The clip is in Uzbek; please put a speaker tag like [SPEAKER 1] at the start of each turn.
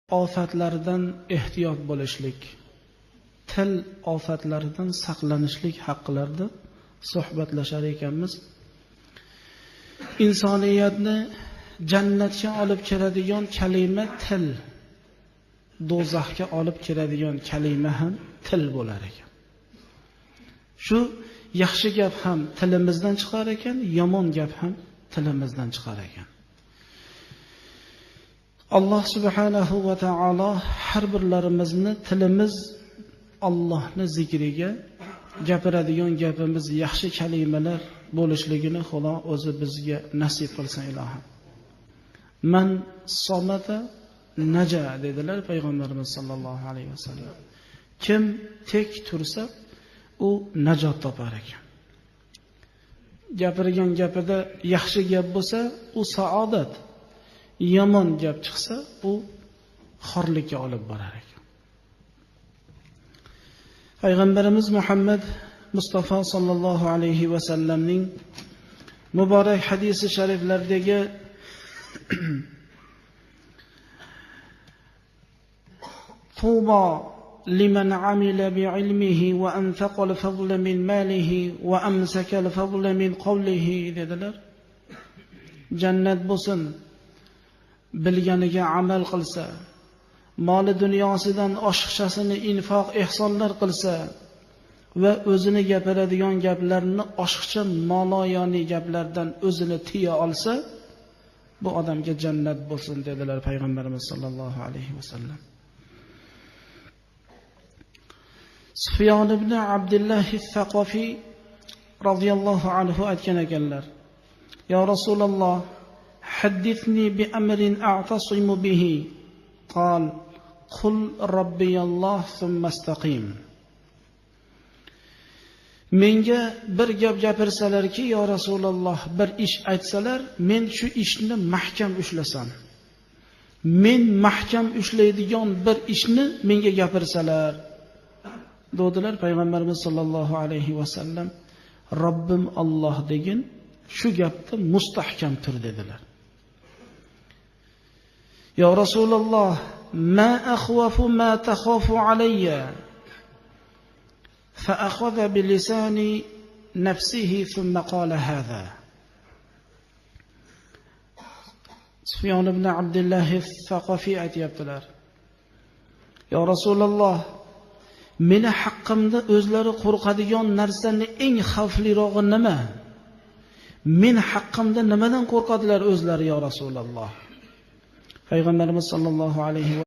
[SPEAKER 1] ofatlaridan ehtiyot bo'lishlik, til ofatlaridan saqlanishlik haqlarida suhbatlashar ekanmiz. Insoniyatni jannatga olib kiradigan kalima til, do'zaxga olib kiradigan kalima ham til bo'lar ekan. Shu yaxshi gap ham tilimizdan chiqar ekan, yomon gap ham tilimizdan chiqar ekan. Alloh subhanahu va taolo har birlarimizni tilimiz Allohni zikriga, gapiradigan gapimiz yaxshi kalimalar bo'lishligini Xudo o'zi bizga nasib qilsin ilohim. Man somata naja dedilar payg'ambarimiz sollallohu alayhi vasallam. Kim tek tursa, u najot topar ekan. Gapirgan gapida yaxshi gap bo'lsa, u saodat. Yomon gap chiqsa, u xorlikka olib borar ekan. Payg'ambarimiz Muhammad Mustafa sallallohu alayhi va sallamning muborak hadisi shariflaridagi Tuba liman amila bi'ilmihi wa anfaqa al-fadla min malihi wa amsaka al-fadla min qawlihi dedilar. Jannat bo'lsin bilganiga amal qilsa, moli dunyosidan oshiqchasini infoq ehsonlar qilsa va o'zini gapiradigan gaplarni oshiqcha maloyoni gaplardan o'zini tiya olsa, bu odamga jannat bo'lsin dedilar payg'ambarimiz sollallohu alayhi vasallam. Sufyon ibn Abdullah as-Saqafi radhiyallohu anhu aytgan ekanlar: "Ya Rasululloh, haddithni bi amrin a'tasimu bihi." Qal: "Qul robbiyalloh thumma istaqim." Menga bir gap gapirsalarki, "Ya Rasululloh, bir ish aytsalar, men shu ishni mahkam ushlasam. Men mahkam ushlaydigan bir ishni menga gapirsalar." Dedilar payg'ambarimiz sollallohu alayhi vasallam, "Robbim Alloh degin, shu gapda mustahkam tur" dedilar. "Ya Rasululloh, ma akhwafu ma takhafu alayya." Fa akhadha bi lisani nafsihi thumma qala hadha. Sufyon ibn Abdullah as-Saqafi aytibdilar: "Ya Rasululloh, meni haqqimda o'zlari qo'rqadigan narsani eng xavflirog'i nima? Men haqqimda nimadan qo'rqadilar o'zlari ya Rasululloh?" Payg'ambarimiz sollallohu alayhi